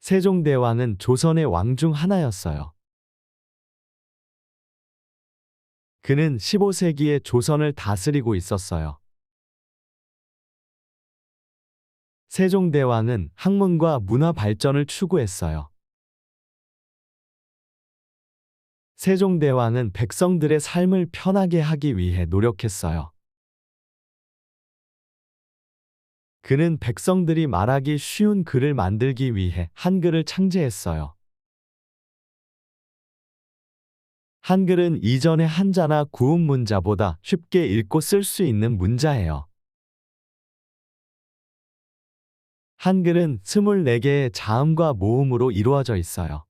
세종대왕은 조선의 왕 중 하나였어요. 그는 15세기에 조선을 다스리고 있었어요. 세종대왕은 학문과 문화 발전을 추구했어요. 세종대왕은 백성들의 삶을 편하게 하기 위해 노력했어요. 그는 백성들이 말하기 쉬운 글을 만들기 위해 한글을 창제했어요. 한글은 이전의 한자나 구음 문자보다 쉽게 읽고 쓸 수 있는 문자예요. 한글은 24개의 자음과 모음으로 이루어져 있어요.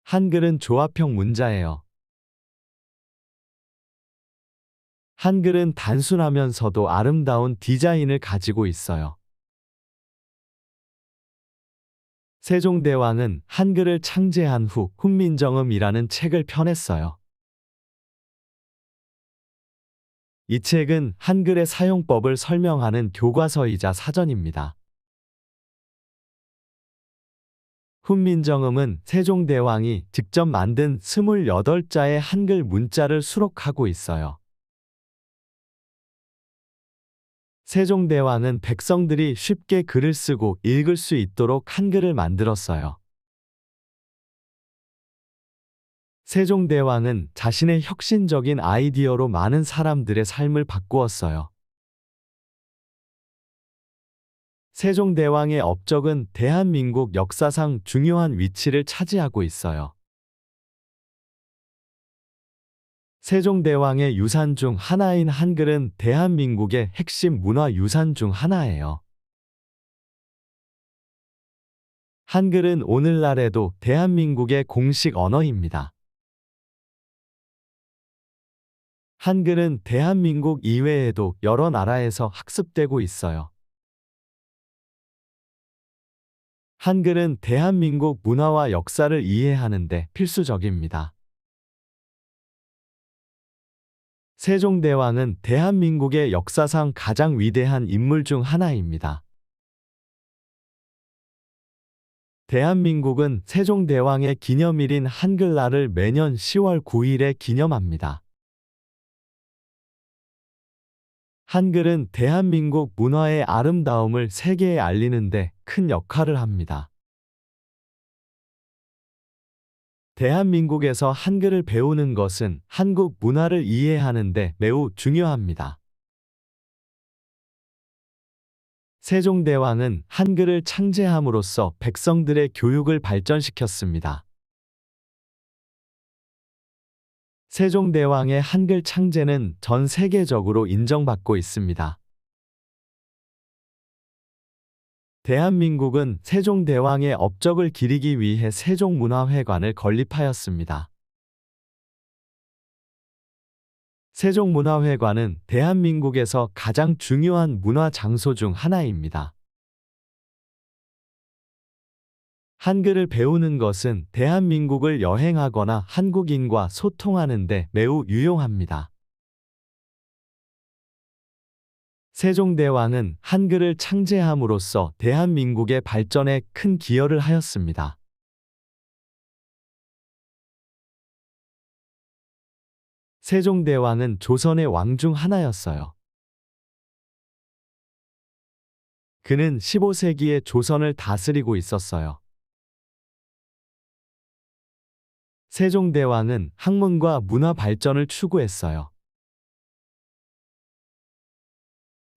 한글은 조합형 문자예요. 한글은 단순하면서도 아름다운 디자인을 가지고 있어요. 세종대왕은 한글을 창제한 후 훈민정음이라는 책을 펴냈어요. 이 책은 한글의 사용법을 설명하는 교과서이자 사전입니다. 훈민정음은 세종대왕이 직접 만든 28자의 한글 문자를 수록하고 있어요. 세종대왕은 백성들이 쉽게 글을 쓰고 읽을 수 있도록 한글을 만들었어요. 세종대왕은 자신의 혁신적인 아이디어로 많은 사람들의 삶을 바꾸었어요. 세종대왕의 업적은 대한민국 역사상 중요한 위치를 차지하고 있어요. 세종대왕의 유산 중 하나인 한글은 대한민국의 핵심 문화 유산 중 하나예요. 한글은 오늘날에도 대한민국의 공식 언어입니다. 한글은 대한민국 이외에도 여러 나라에서 학습되고 있어요. 한글은 대한민국 문화와 역사를 이해하는 데 필수적입니다. 세종대왕은 대한민국의 역사상 가장 위대한 인물 중 하나입니다. 대한민국은 세종대왕의 기념일인 한글날을 매년 10월 9일에 기념합니다. 한글은 대한민국 문화의 아름다움을 세계에 알리는 데 큰 역할을 합니다. 대한민국에서 한글을 배우는 것은 한국 문화를 이해하는 데 매우 중요합니다. 세종대왕은 한글을 창제함으로써 백성들의 교육을 발전시켰습니다. 세종대왕의 한글 창제는 전 세계적으로 인정받고 있습니다. 대한민국은 세종대왕의 업적을 기리기 위해 세종문화회관을 건립하였습니다. 세종문화회관은 대한민국에서 가장 중요한 문화 장소 중 하나입니다. 한글을 배우는 것은 대한민국을 여행하거나 한국인과 소통하는 데 매우 유용합니다. 세종대왕은 한글을 창제함으로써 대한민국의 발전에 큰 기여를 하였습니다. 세종대왕은 조선의 왕 중 하나였어요. 그는 15세기에 조선을 다스리고 있었어요. 세종대왕은 학문과 문화 발전을 추구했어요.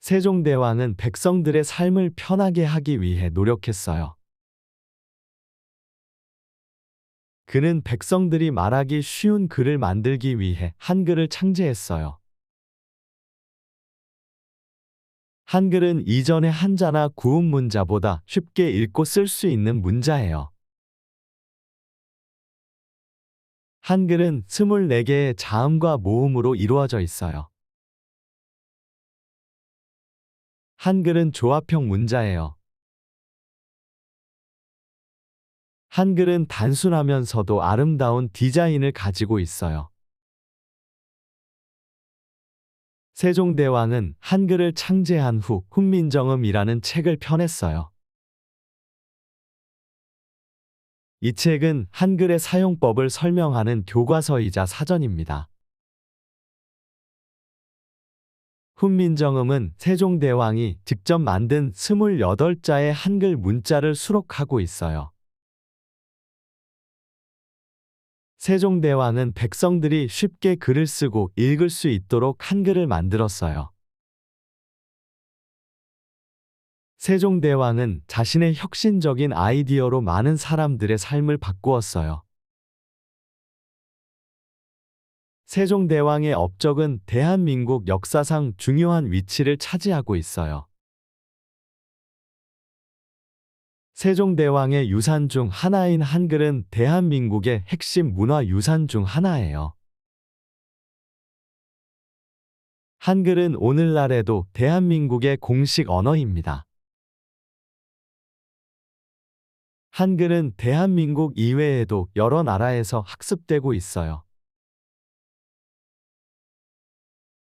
세종대왕은 백성들의 삶을 편하게 하기 위해 노력했어요. 그는 백성들이 말하기 쉬운 글을 만들기 위해 한글을 창제했어요. 한글은 이전의 한자나 구음 문자보다 쉽게 읽고 쓸 수 있는 문자예요. 한글은 24개의 자음과 모음으로 이루어져 있어요. 한글은 조합형 문자예요. 한글은 단순하면서도 아름다운 디자인을 가지고 있어요. 세종대왕은 한글을 창제한 후 훈민정음이라는 책을 펴냈어요. 이 책은 한글의 사용법을 설명하는 교과서이자 사전입니다. 훈민정음은 세종대왕이 직접 만든 28자의 한글 문자를 수록하고 있어요. 세종대왕은 백성들이 쉽게 글을 쓰고 읽을 수 있도록 한글을 만들었어요. 세종대왕은 자신의 혁신적인 아이디어로 많은 사람들의 삶을 바꾸었어요. 세종대왕의 업적은 대한민국 역사상 중요한 위치를 차지하고 있어요. 세종대왕의 유산 중 하나인 한글은 대한민국의 핵심 문화 유산 중 하나예요. 한글은 오늘날에도 대한민국의 공식 언어입니다. 한글은 대한민국 이외에도 여러 나라에서 학습되고 있어요.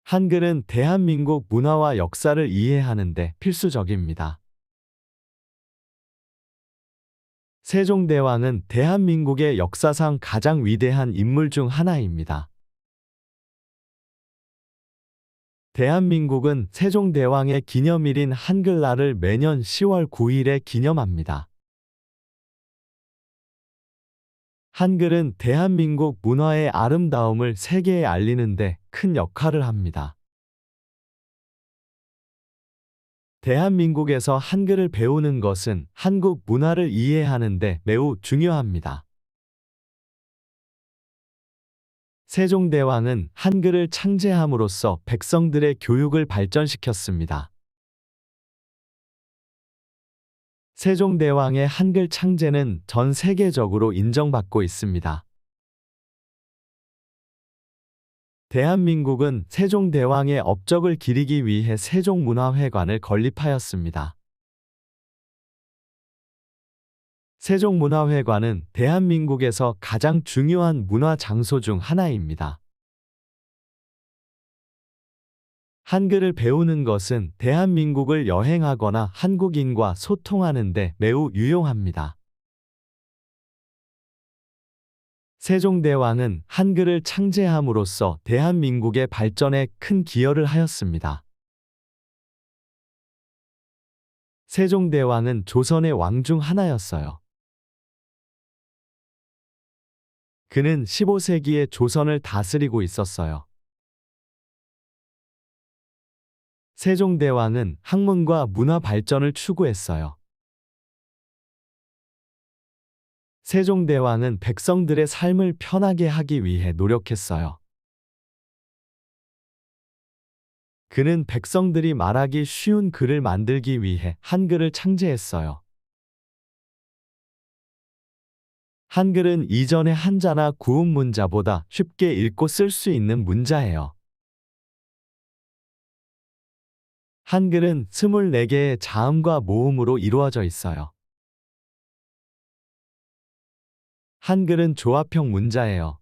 한글은 대한민국 문화와 역사를 이해하는 데 필수적입니다. 세종대왕은 대한민국의 역사상 가장 위대한 인물 중 하나입니다. 대한민국은 세종대왕의 기념일인 한글날을 매년 10월 9일에 기념합니다. 한글은 대한민국 문화의 아름다움을 세계에 알리는 데 큰 역할을 합니다. 대한민국에서 한글을 배우는 것은 한국 문화를 이해하는 데 매우 중요합니다. 세종대왕은 한글을 창제함으로써 백성들의 교육을 발전시켰습니다. 세종대왕의 한글 창제는 전 세계적으로 인정받고 있습니다. 대한민국은 세종대왕의 업적을 기리기 위해 세종문화회관을 건립하였습니다. 세종문화회관은 대한민국에서 가장 중요한 문화 장소 중 하나입니다. 한글을 배우는 것은 대한민국을 여행하거나 한국인과 소통하는 데 매우 유용합니다. 세종대왕은 한글을 창제함으로써 대한민국의 발전에 큰 기여를 하였습니다. 세종대왕은 조선의 왕 중 하나였어요. 그는 15세기에 조선을 다스리고 있었어요. 세종대왕은 학문과 문화 발전을 추구했어요. 세종대왕은 백성들의 삶을 편하게 하기 위해 노력했어요. 그는 백성들이 말하기 쉬운 글을 만들기 위해 한글을 창제했어요. 한글은 이전의 한자나 구음 문자보다 쉽게 읽고 쓸 수 있는 문자예요. 한글은 24개의 자음과 모음으로 이루어져 있어요. 한글은 조합형 문자예요.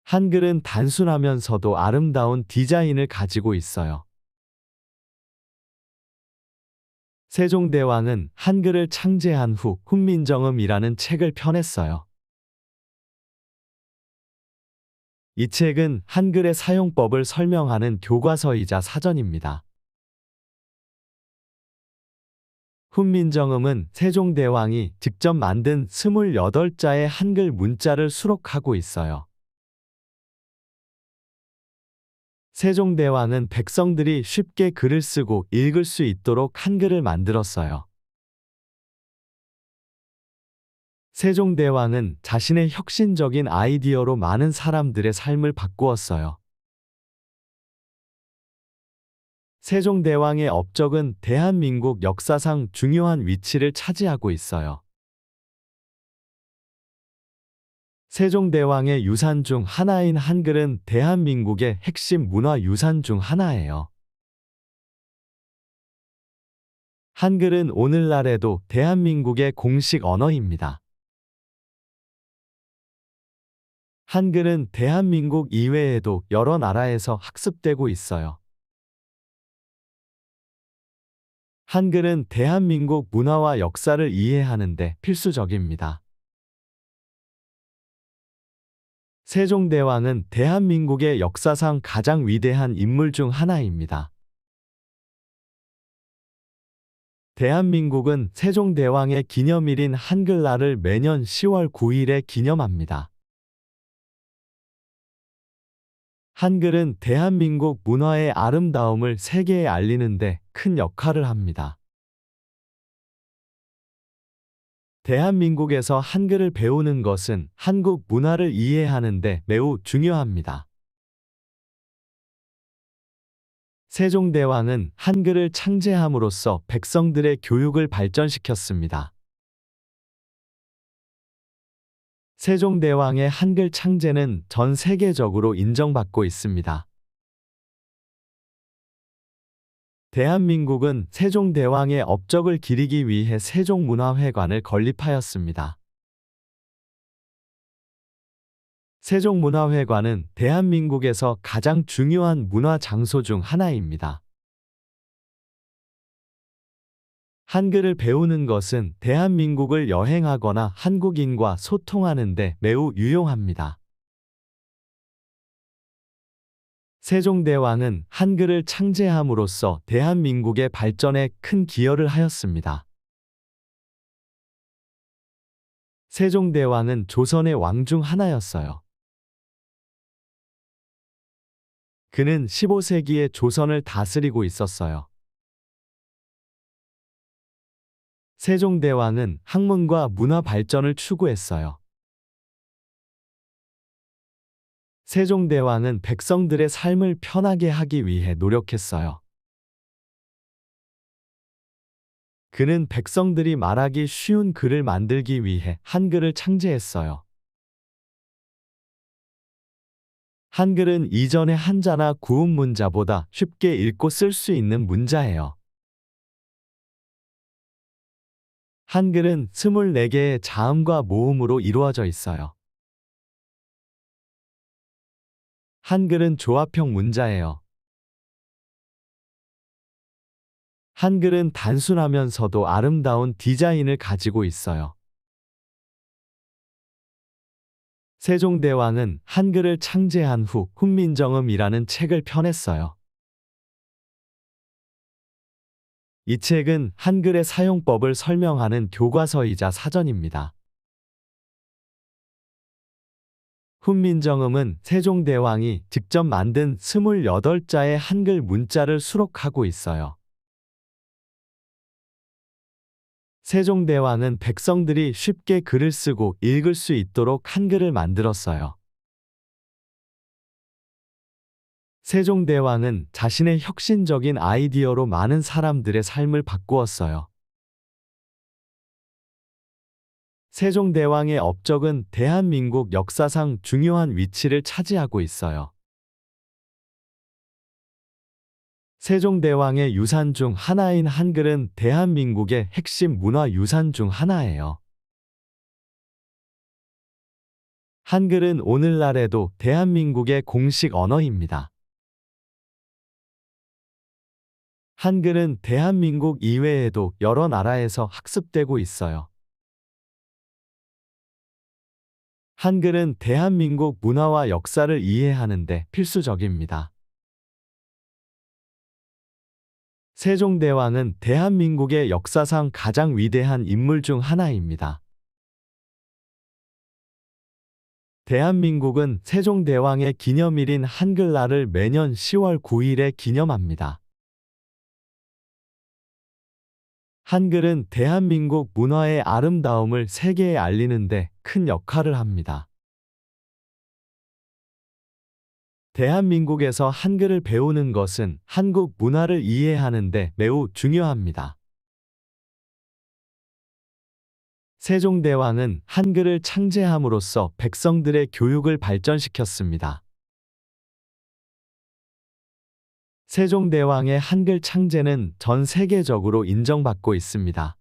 한글은 단순하면서도 아름다운 디자인을 가지고 있어요. 세종대왕은 한글을 창제한 후 훈민정음이라는 책을 펴냈어요. 이 책은 한글의 사용법을 설명하는 교과서이자 사전입니다. 훈민정음은 세종대왕이 직접 만든 28자의 한글 문자를 수록하고 있어요. 세종대왕은 백성들이 쉽게 글을 쓰고 읽을 수 있도록 한글을 만들었어요. 세종대왕은 자신의 혁신적인 아이디어로 많은 사람들의 삶을 바꾸었어요. 세종대왕의 업적은 대한민국 역사상 중요한 위치를 차지하고 있어요. 세종대왕의 유산 중 하나인 한글은 대한민국의 핵심 문화 유산 중 하나예요. 한글은 오늘날에도 대한민국의 공식 언어입니다. 한글은 대한민국 이외에도 여러 나라에서 학습되고 있어요. 한글은 대한민국 문화와 역사를 이해하는 데 필수적입니다. 세종대왕은 대한민국의 역사상 가장 위대한 인물 중 하나입니다. 대한민국은 세종대왕의 기념일인 한글날을 매년 10월 9일에 기념합니다. 한글은 대한민국 문화의 아름다움을 세계에 알리는 데 큰 역할을 합니다. 대한민국에서 한글을 배우는 것은 한국 문화를 이해하는 데 매우 중요합니다. 세종대왕은 한글을 창제함으로써 백성들의 교육을 발전시켰습니다. 세종대왕의 한글 창제는 전 세계적으로 인정받고 있습니다. 대한민국은 세종대왕의 업적을 기리기 위해 세종문화회관을 건립하였습니다. 세종문화회관은 대한민국에서 가장 중요한 문화 장소 중 하나입니다. 한글을 배우는 것은 대한민국을 여행하거나 한국인과 소통하는 데 매우 유용합니다. 세종대왕은 한글을 창제함으로써 대한민국의 발전에 큰 기여를 하였습니다. 세종대왕은 조선의 왕 중 하나였어요. 그는 15세기에 조선을 다스리고 있었어요. 세종대왕은 학문과 문화 발전을 추구했어요. 세종대왕은 백성들의 삶을 편하게 하기 위해 노력했어요. 그는 백성들이 말하기 쉬운 글을 만들기 위해 한글을 창제했어요. 한글은 이전의 한자나 구음 문자보다 쉽게 읽고 쓸 수 있는 문자예요. 한글은 24개의 자음과 모음으로 이루어져 있어요. 한글은 조합형 문자예요. 한글은 단순하면서도 아름다운 디자인을 가지고 있어요. 세종대왕은 한글을 창제한 후 훈민정음이라는 책을 펴냈어요. 이 책은 한글의 사용법을 설명하는 교과서이자 사전입니다. 훈민정음은 세종대왕이 직접 만든 28자의 한글 문자를 수록하고 있어요. 세종대왕은 백성들이 쉽게 글을 쓰고 읽을 수 있도록 한글을 만들었어요. 세종대왕은 자신의 혁신적인 아이디어로 많은 사람들의 삶을 바꾸었어요. 세종대왕의 업적은 대한민국 역사상 중요한 위치를 차지하고 있어요. 세종대왕의 유산 중 하나인 한글은 대한민국의 핵심 문화 유산 중 하나예요. 한글은 오늘날에도 대한민국의 공식 언어입니다. 한글은 대한민국 이외에도 여러 나라에서 학습되고 있어요. 한글은 대한민국 문화와 역사를 이해하는 데 필수적입니다. 세종대왕은 대한민국의 역사상 가장 위대한 인물 중 하나입니다. 대한민국은 세종대왕의 기념일인 한글날을 매년 10월 9일에 기념합니다. 한글은 대한민국 문화의 아름다움을 세계에 알리는 데 큰 역할을 합니다. 대한민국에서 한글을 배우는 것은 한국 문화를 이해하는 데 매우 중요합니다. 세종대왕은 한글을 창제함으로써 백성들의 교육을 발전시켰습니다. 세종대왕의 한글 창제는 전 세계적으로 인정받고 있습니다.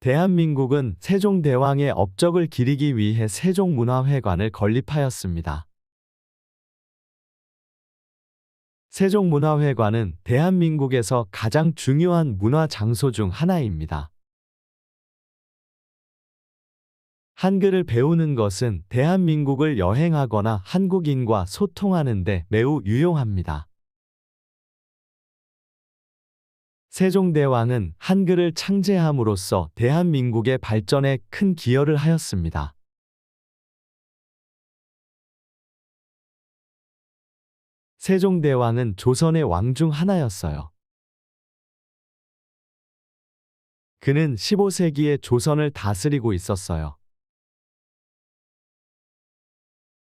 대한민국은 세종대왕의 업적을 기리기 위해 세종문화회관을 건립하였습니다. 세종문화회관은 대한민국에서 가장 중요한 문화 장소 중 하나입니다. 한글을 배우는 것은 대한민국을 여행하거나 한국인과 소통하는 데 매우 유용합니다. 세종대왕은 한글을 창제함으로써 대한민국의 발전에 큰 기여를 하였습니다. 세종대왕은 조선의 왕 중 하나였어요. 그는 15세기에 조선을 다스리고 있었어요.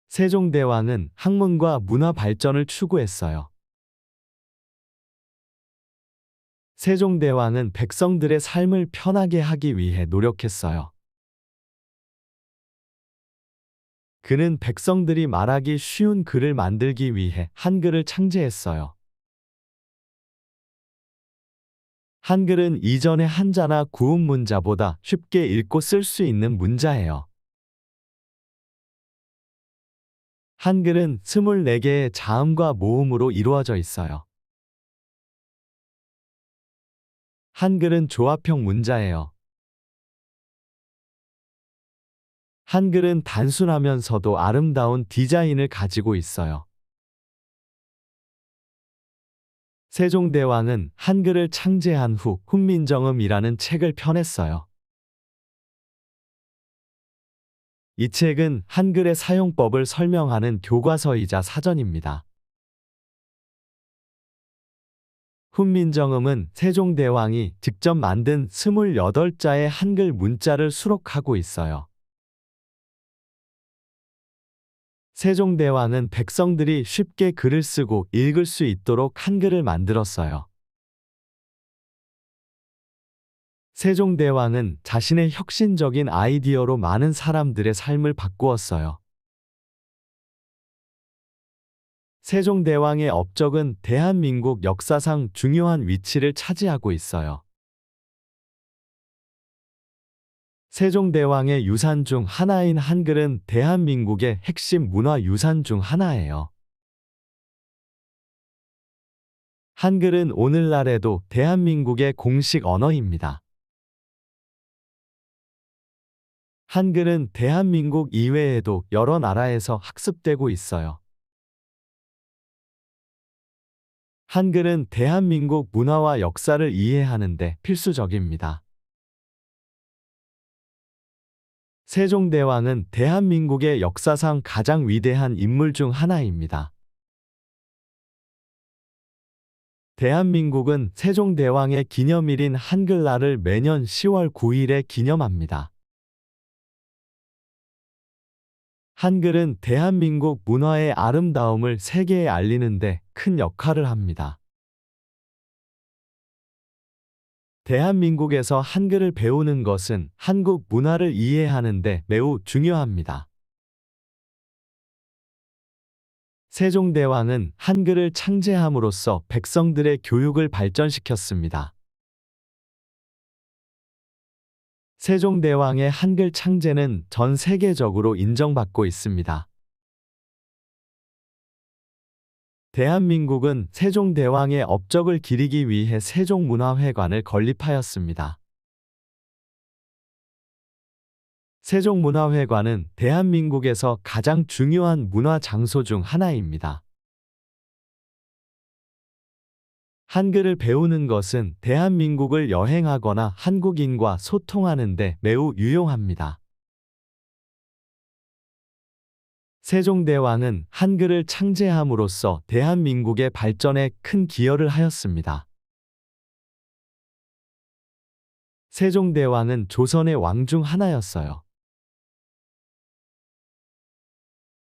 세종대왕은 학문과 문화 발전을 추구했어요. 세종대왕은 백성들의 삶을 편하게 하기 위해 노력했어요. 그는 백성들이 말하기 쉬운 글을 만들기 위해 한글을 창제했어요. 한글은 이전의 한자나 구음 문자보다 쉽게 읽고 쓸 수 있는 문자예요. 한글은 24개의 자음과 모음으로 이루어져 있어요. 한글은 조합형 문자예요. 한글은 단순하면서도 아름다운 디자인을 가지고 있어요. 세종대왕은 한글을 창제한 후 훈민정음이라는 책을 펴냈어요. 이 책은 한글의 사용법을 설명하는 교과서이자 사전입니다. 훈민정음은 세종대왕이 직접 만든 28자의 한글 문자를 수록하고 있어요. 세종대왕은 백성들이 쉽게 글을 쓰고 읽을 수 있도록 한글을 만들었어요. 세종대왕은 자신의 혁신적인 아이디어로 많은 사람들의 삶을 바꾸었어요. 세종대왕의 업적은 대한민국 역사상 중요한 위치를 차지하고 있어요. 세종대왕의 유산 중 하나인 한글은 대한민국의 핵심 문화 유산 중 하나예요. 한글은 오늘날에도 대한민국의 공식 언어입니다. 한글은 대한민국 이외에도 여러 나라에서 학습되고 있어요. 한글은 대한민국 문화와 역사를 이해하는 데 필수적입니다. 세종대왕은 대한민국의 역사상 가장 위대한 인물 중 하나입니다. 대한민국은 세종대왕의 기념일인 한글날을 매년 10월 9일에 기념합니다. 한글은 대한민국 문화의 아름다움을 세계에 알리는 데 큰 역할을 합니다. 대한민국에서 한글을 배우는 것은 한국 문화를 이해하는 데 매우 중요합니다. 세종대왕은 한글을 창제함으로써 백성들의 교육을 발전시켰습니다. 세종대왕의 한글 창제는 전 세계적으로 인정받고 있습니다. 대한민국은 세종대왕의 업적을 기리기 위해 세종문화회관을 건립하였습니다. 세종문화회관은 대한민국에서 가장 중요한 문화 장소 중 하나입니다. 한글을 배우는 것은 대한민국을 여행하거나 한국인과 소통하는 데 매우 유용합니다. 세종대왕은 한글을 창제함으로써 대한민국의 발전에 큰 기여를 하였습니다. 세종대왕은 조선의 왕 중 하나였어요.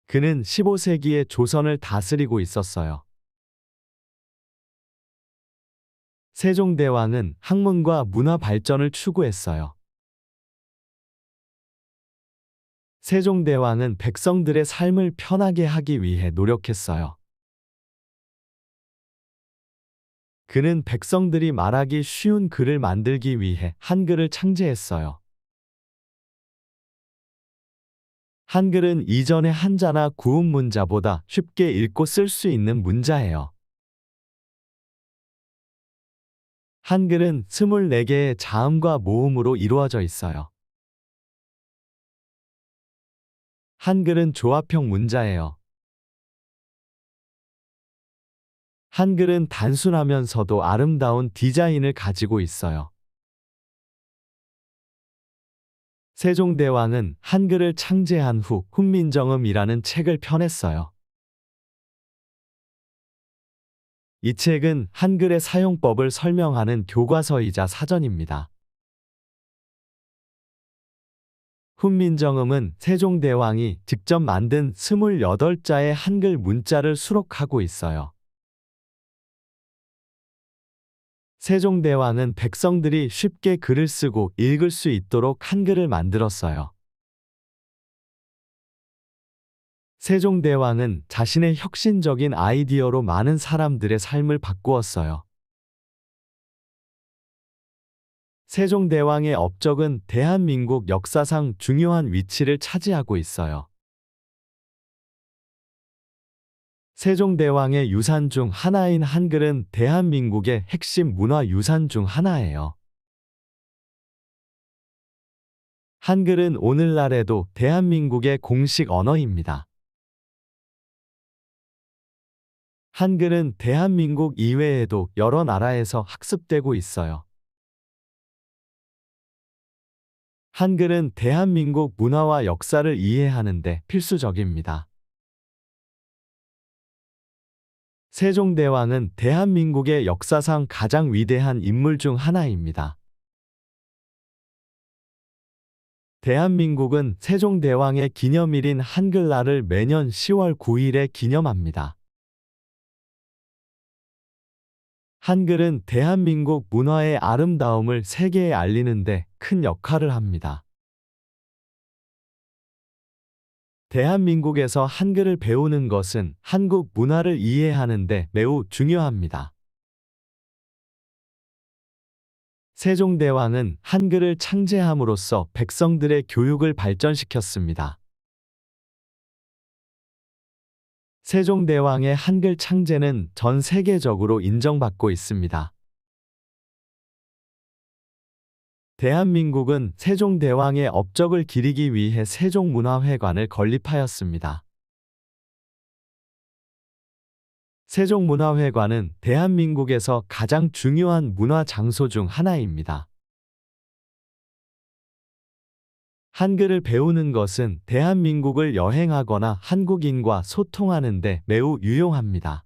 그는 15세기에 조선을 다스리고 있었어요. 세종대왕은 학문과 문화 발전을 추구했어요. 세종대왕은 백성들의 삶을 편하게 하기 위해 노력했어요. 그는 백성들이 말하기 쉬운 글을 만들기 위해 한글을 창제했어요. 한글은 이전의 한자나 구음 문자보다 쉽게 읽고 쓸 수 있는 문자예요. 한글은 24개의 자음과 모음으로 이루어져 있어요. 한글은 조합형 문자예요. 한글은 단순하면서도 아름다운 디자인을 가지고 있어요. 세종대왕은 한글을 창제한 후 훈민정음이라는 책을 펴냈어요. 이 책은 한글의 사용법을 설명하는 교과서이자 사전입니다. 훈민정음은 세종대왕이 직접 만든 28자의 한글 문자를 수록하고 있어요. 세종대왕은 백성들이 쉽게 글을 쓰고 읽을 수 있도록 한글을 만들었어요. 세종대왕은 자신의 혁신적인 아이디어로 많은 사람들의 삶을 바꾸었어요. 세종대왕의 업적은 대한민국 역사상 중요한 위치를 차지하고 있어요. 세종대왕의 유산 중 하나인 한글은 대한민국의 핵심 문화 유산 중 하나예요. 한글은 오늘날에도 대한민국의 공식 언어입니다. 한글은 대한민국 이외에도 여러 나라에서 학습되고 있어요. 한글은 대한민국 문화와 역사를 이해하는 데 필수적입니다. 세종대왕은 대한민국의 역사상 가장 위대한 인물 중 하나입니다. 대한민국은 세종대왕의 기념일인 한글날을 매년 10월 9일에 기념합니다. 한글은 대한민국 문화의 아름다움을 세계에 알리는 데 큰 역할을 합니다. 대한민국에서 한글을 배우는 것은 한국 문화를 이해하는 데 매우 중요합니다. 세종대왕은 한글을 창제함으로써 백성들의 교육을 발전시켰습니다. 세종대왕의 한글 창제는 전 세계적으로 인정받고 있습니다. 대한민국은 세종대왕의 업적을 기리기 위해 세종문화회관을 건립하였습니다. 세종문화회관은 대한민국에서 가장 중요한 문화 장소 중 하나입니다. 한글을 배우는 것은 대한민국을 여행하거나 한국인과 소통하는 데 매우 유용합니다.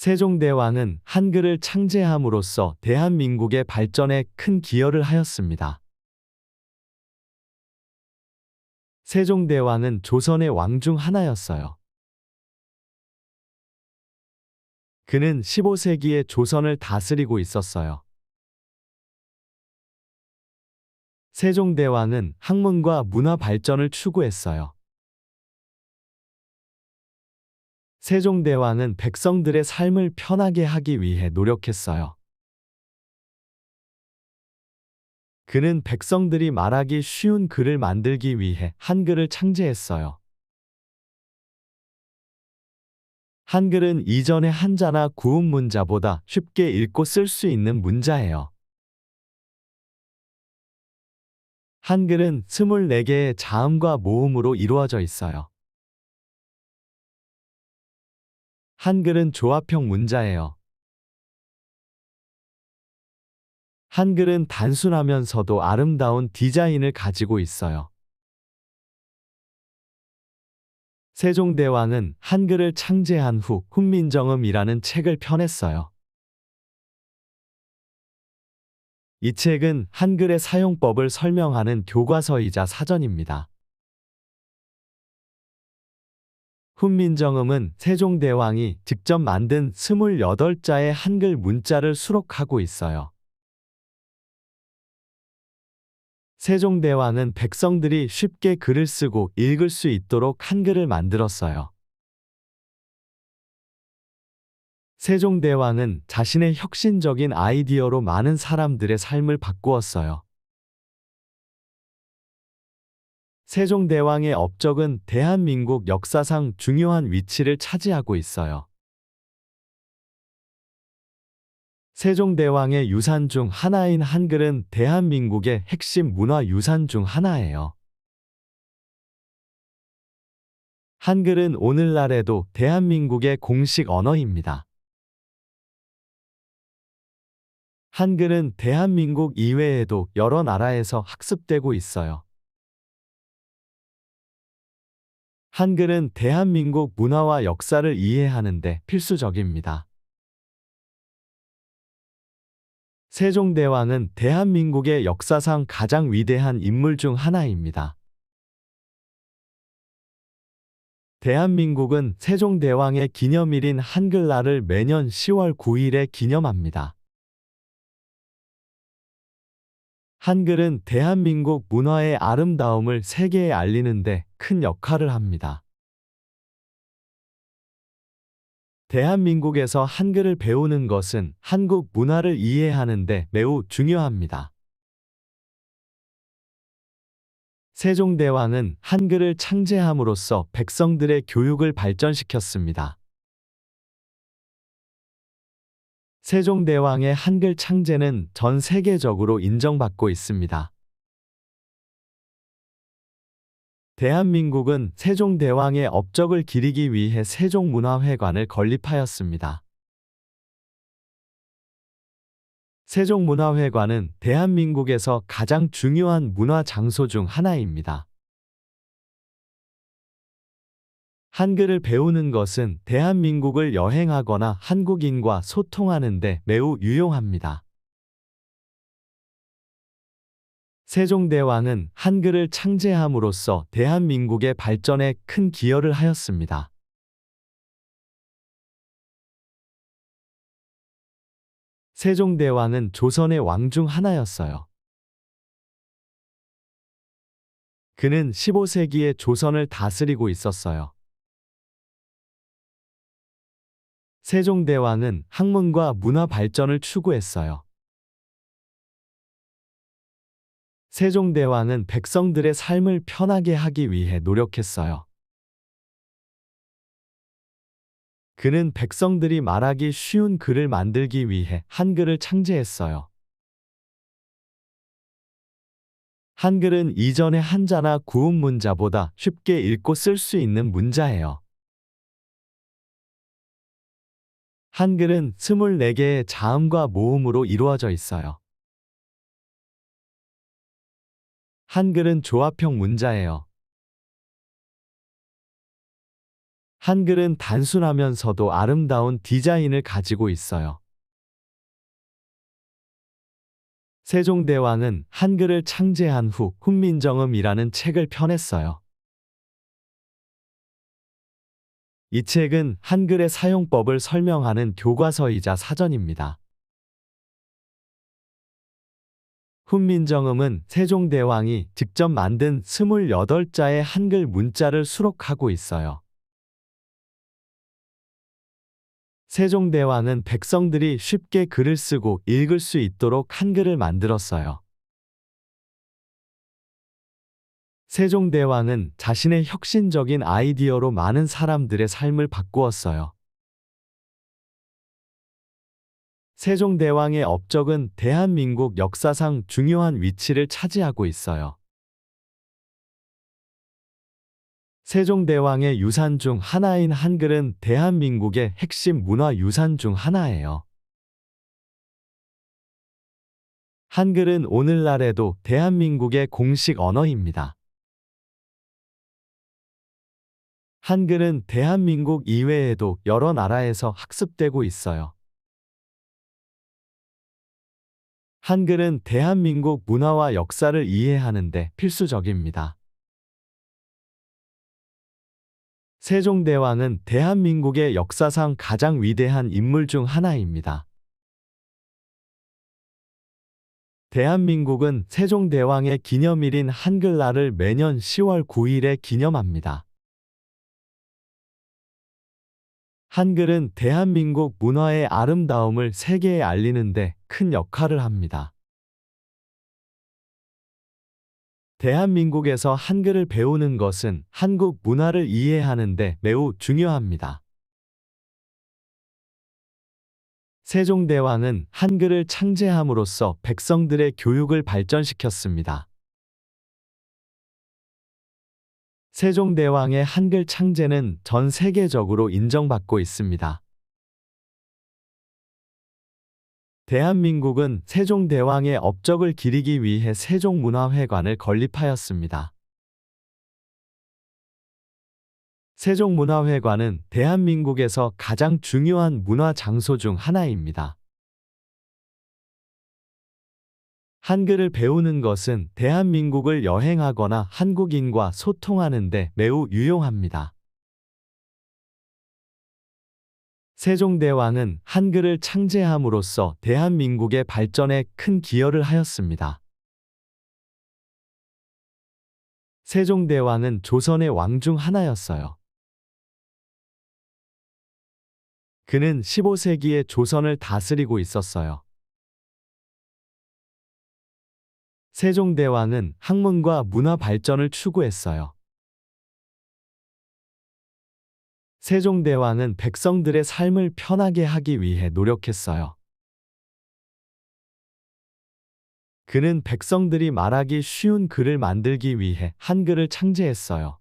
세종대왕은 한글을 창제함으로써 대한민국의 발전에 큰 기여를 하였습니다. 세종대왕은 조선의 왕 중 하나였어요. 그는 15세기에 조선을 다스리고 있었어요. 세종대왕은 학문과 문화 발전을 추구했어요. 세종대왕은 백성들의 삶을 편하게 하기 위해 노력했어요. 그는 백성들이 말하기 쉬운 글을 만들기 위해 한글을 창제했어요. 한글은 이전의 한자나 구음 문자보다 쉽게 읽고 쓸 수 있는 문자예요. 한글은 24개의 자음과 모음으로 이루어져 있어요. 한글은 조합형 문자예요. 한글은 단순하면서도 아름다운 디자인을 가지고 있어요. 세종대왕은 한글을 창제한 후 훈민정음이라는 책을 펴냈어요. 이 책은 한글의 사용법을 설명하는 교과서이자 사전입니다. 훈민정음은 세종대왕이 직접 만든 28자의 한글 문자를 수록하고 있어요. 세종대왕은 백성들이 쉽게 글을 쓰고 읽을 수 있도록 한글을 만들었어요. 세종대왕은 자신의 혁신적인 아이디어로 많은 사람들의 삶을 바꾸었어요. 세종대왕의 업적은 대한민국 역사상 중요한 위치를 차지하고 있어요. 세종대왕의 유산 중 하나인 한글은 대한민국의 핵심 문화유산 중 하나예요. 한글은 오늘날에도 대한민국의 공식 언어입니다. 한글은 대한민국 이외에도 여러 나라에서 학습되고 있어요. 한글은 대한민국 문화와 역사를 이해하는 데 필수적입니다. 세종대왕은 대한민국의 역사상 가장 위대한 인물 중 하나입니다. 대한민국은 세종대왕의 기념일인 한글날을 매년 10월 9일에 기념합니다. 한글은 대한민국 문화의 아름다움을 세계에 알리는 데 큰 역할을 합니다. 대한민국에서 한글을 배우는 것은 한국 문화를 이해하는 데 매우 중요합니다. 세종대왕은 한글을 창제함으로써 백성들의 교육을 발전시켰습니다. 세종대왕의 한글 창제는 전 세계적으로 인정받고 있습니다. 대한민국은 세종대왕의 업적을 기리기 위해 세종문화회관을 건립하였습니다. 세종문화회관은 대한민국에서 가장 중요한 문화 장소 중 하나입니다. 한글을 배우는 것은 대한민국을 여행하거나 한국인과 소통하는 데 매우 유용합니다. 세종대왕은 한글을 창제함으로써 대한민국의 발전에 큰 기여를 하였습니다. 세종대왕은 조선의 왕 중 하나였어요. 그는 15세기에 조선을 다스리고 있었어요. 세종대왕은 학문과 문화 발전을 추구했어요. 세종대왕은 백성들의 삶을 편하게 하기 위해 노력했어요. 그는 백성들이 말하기 쉬운 글을 만들기 위해 한글을 창제했어요. 한글은 이전의 한자나 구음 문자보다 쉽게 읽고 쓸 수 있는 문자예요. 한글은 24개의 자음과 모음으로 이루어져 있어요. 한글은 조합형 문자예요. 한글은 단순하면서도 아름다운 디자인을 가지고 있어요. 세종대왕은 한글을 창제한 후 훈민정음이라는 책을 펴냈어요. 이 책은 한글의 사용법을 설명하는 교과서이자 사전입니다. 훈민정음은 세종대왕이 직접 만든 28자의 한글 문자를 수록하고 있어요. 세종대왕은 백성들이 쉽게 글을 쓰고 읽을 수 있도록 한글을 만들었어요. 세종대왕은 자신의 혁신적인 아이디어로 많은 사람들의 삶을 바꾸었어요. 세종대왕의 업적은 대한민국 역사상 중요한 위치를 차지하고 있어요. 세종대왕의 유산 중 하나인 한글은 대한민국의 핵심 문화유산 중 하나예요. 한글은 오늘날에도 대한민국의 공식 언어입니다. 한글은 대한민국 이외에도 여러 나라에서 학습되고 있어요. 한글은 대한민국 문화와 역사를 이해하는 데 필수적입니다. 세종대왕은 대한민국의 역사상 가장 위대한 인물 중 하나입니다. 대한민국은 세종대왕의 기념일인 한글날을 매년 10월 9일에 기념합니다. 한글은 대한민국 문화의 아름다움을 세계에 알리는 데 큰 역할을 합니다. 대한민국에서 한글을 배우는 것은 한국 문화를 이해하는 데 매우 중요합니다. 세종대왕은 한글을 창제함으로써 백성들의 교육을 발전시켰습니다. 세종대왕의 한글 창제는 전 세계적으로 인정받고 있습니다. 대한민국은 세종대왕의 업적을 기리기 위해 세종문화회관을 건립하였습니다. 세종문화회관은 대한민국에서 가장 중요한 문화 장소 중 하나입니다. 한글을 배우는 것은 대한민국을 여행하거나 한국인과 소통하는 데 매우 유용합니다. 세종대왕은 한글을 창제함으로써 대한민국의 발전에 큰 기여를 하였습니다. 세종대왕은 조선의 왕 중 하나였어요. 그는 15세기에 조선을 다스리고 있었어요. 세종대왕은 학문과 문화 발전을 추구했어요. 세종대왕은 백성들의 삶을 편하게 하기 위해 노력했어요. 그는 백성들이 말하기 쉬운 글을 만들기 위해 한글을 창제했어요.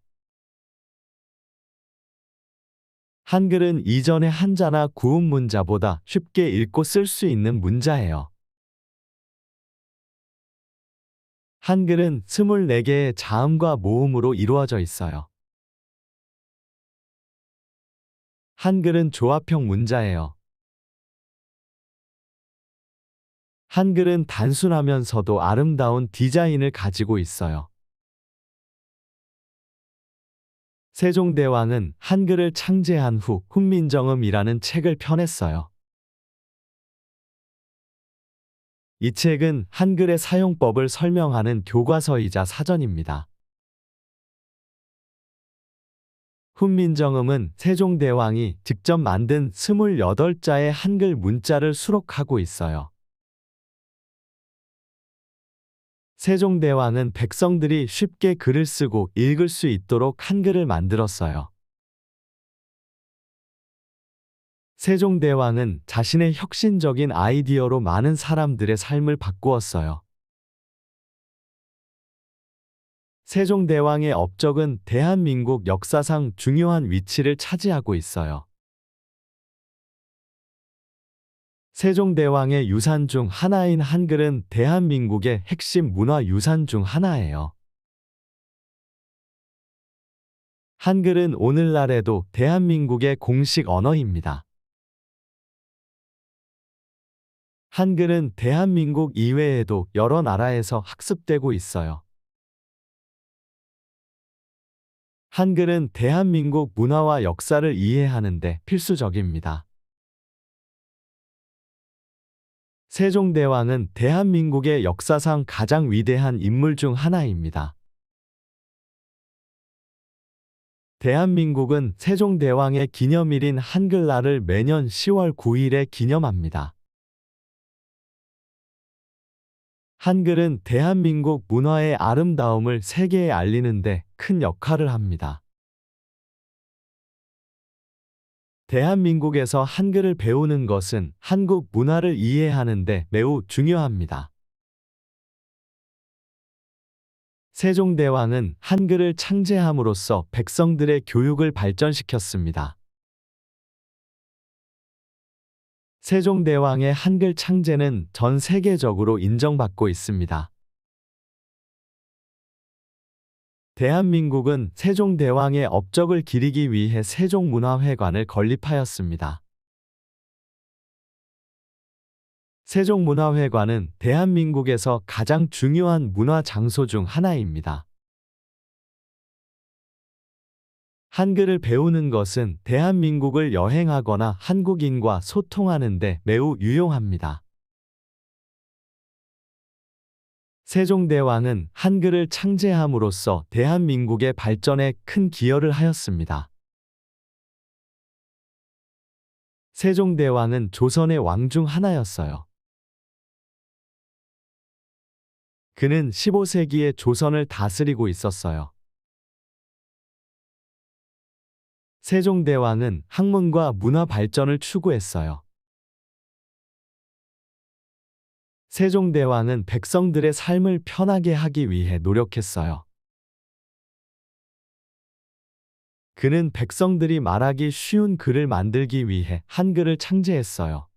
한글은 이전의 한자나 구음 문자보다 쉽게 읽고 쓸 수 있는 문자예요. 한글은 24개의 자음과 모음으로 이루어져 있어요. 한글은 조합형 문자예요. 한글은 단순하면서도 아름다운 디자인을 가지고 있어요. 세종대왕은 한글을 창제한 후 훈민정음이라는 책을 펴냈어요. 이 책은 한글의 사용법을 설명하는 교과서이자 사전입니다. 훈민정음은 세종대왕이 직접 만든 28자의 한글 문자를 수록하고 있어요. 세종대왕은 백성들이 쉽게 글을 쓰고 읽을 수 있도록 한글을 만들었어요. 세종대왕은 자신의 혁신적인 아이디어로 많은 사람들의 삶을 바꾸었어요. 세종대왕의 업적은 대한민국 역사상 중요한 위치를 차지하고 있어요. 세종대왕의 유산 중 하나인 한글은 대한민국의 핵심 문화 유산 중 하나예요. 한글은 오늘날에도 대한민국의 공식 언어입니다. 한글은 대한민국 이외에도 여러 나라에서 학습되고 있어요. 한글은 대한민국 문화와 역사를 이해하는 데 필수적입니다. 세종대왕은 대한민국의 역사상 가장 위대한 인물 중 하나입니다. 대한민국은 세종대왕의 기념일인 한글날을 매년 10월 9일에 기념합니다. 한글은 대한민국 문화의 아름다움을 세계에 알리는 데 큰 역할을 합니다. 대한민국에서 한글을 배우는 것은 한국 문화를 이해하는 데 매우 중요합니다. 세종대왕은 한글을 창제함으로써 백성들의 교육을 발전시켰습니다. 세종대왕의 한글 창제는 전 세계적으로 인정받고 있습니다. 대한민국은 세종대왕의 업적을 기리기 위해 세종문화회관을 건립하였습니다. 세종문화회관은 대한민국에서 가장 중요한 문화 장소 중 하나입니다. 한글을 배우는 것은 대한민국을 여행하거나 한국인과 소통하는 데 매우 유용합니다. 세종대왕은 한글을 창제함으로써 대한민국의 발전에 큰 기여를 하였습니다. 세종대왕은 조선의 왕 중 하나였어요. 그는 15세기에 조선을 다스리고 있었어요. 세종대왕은 학문과 문화 발전을 추구했어요. 세종대왕은 백성들의 삶을 편하게 하기 위해 노력했어요. 그는 백성들이 말하기 쉬운 글을 만들기 위해 한글을 창제했어요.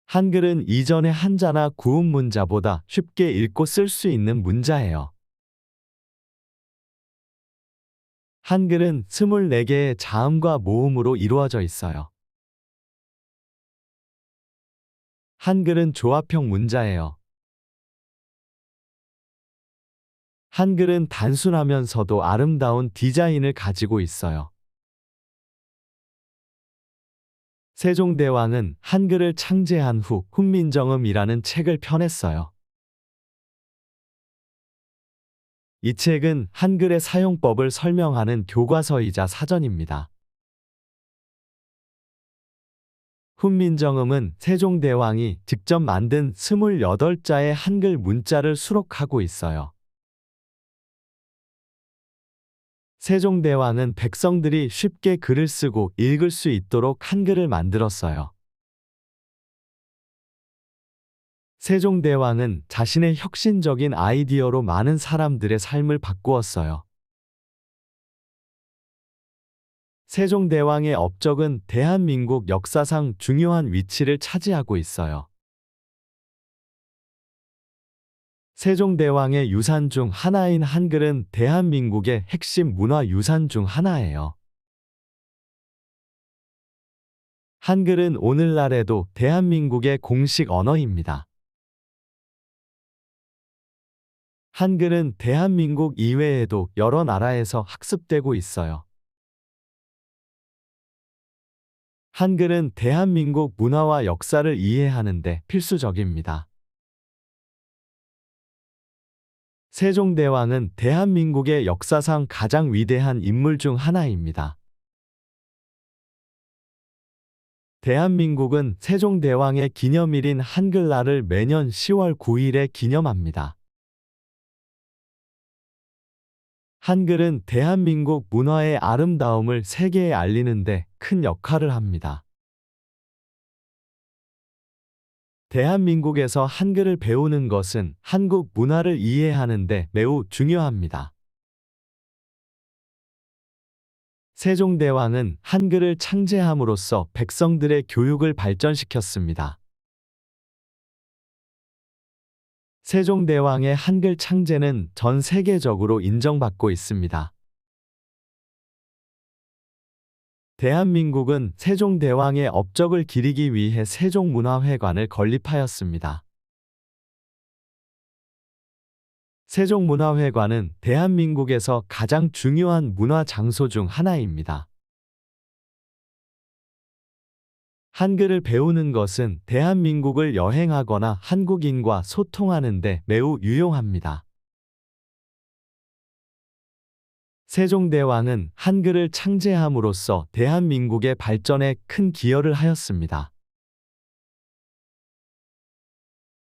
한글은 이전의 한자나 구음 문자보다 쉽게 읽고 쓸 수 있는 문자예요. 한글은 24개의 자음과 모음으로 이루어져 있어요. 한글은 조합형 문자예요. 한글은 단순하면서도 아름다운 디자인을 가지고 있어요. 세종대왕은 한글을 창제한 후 훈민정음이라는 책을 펴냈어요. 이 책은 한글의 사용법을 설명하는 교과서이자 사전입니다. 훈민정음은 세종대왕이 직접 만든 28자의 한글 문자를 수록하고 있어요. 세종대왕은 백성들이 쉽게 글을 쓰고 읽을 수 있도록 한글을 만들었어요. 세종대왕은 자신의 혁신적인 아이디어로 많은 사람들의 삶을 바꾸었어요. 세종대왕의 업적은 대한민국 역사상 중요한 위치를 차지하고 있어요. 세종대왕의 유산 중 하나인 한글은 대한민국의 핵심 문화 유산 중 하나예요. 한글은 오늘날에도 대한민국의 공식 언어입니다. 한글은 대한민국 이외에도 여러 나라에서 학습되고 있어요. 한글은 대한민국 문화와 역사를 이해하는 데 필수적입니다. 세종대왕은 대한민국의 역사상 가장 위대한 인물 중 하나입니다. 대한민국은 세종대왕의 기념일인 한글날을 매년 10월 9일에 기념합니다. 한글은 대한민국 문화의 아름다움을 세계에 알리는 데 큰 역할을 합니다. 대한민국에서 한글을 배우는 것은 한국 문화를 이해하는 데 매우 중요합니다. 세종대왕은 한글을 창제함으로써 백성들의 교육을 발전시켰습니다. 세종대왕의 한글 창제는 전 세계적으로 인정받고 있습니다. 대한민국은 세종대왕의 업적을 기리기 위해 세종문화회관을 건립하였습니다. 세종문화회관은 대한민국에서 가장 중요한 문화 장소 중 하나입니다. 한글을 배우는 것은 대한민국을 여행하거나 한국인과 소통하는 데 매우 유용합니다. 세종대왕은 한글을 창제함으로써 대한민국의 발전에 큰 기여를 하였습니다.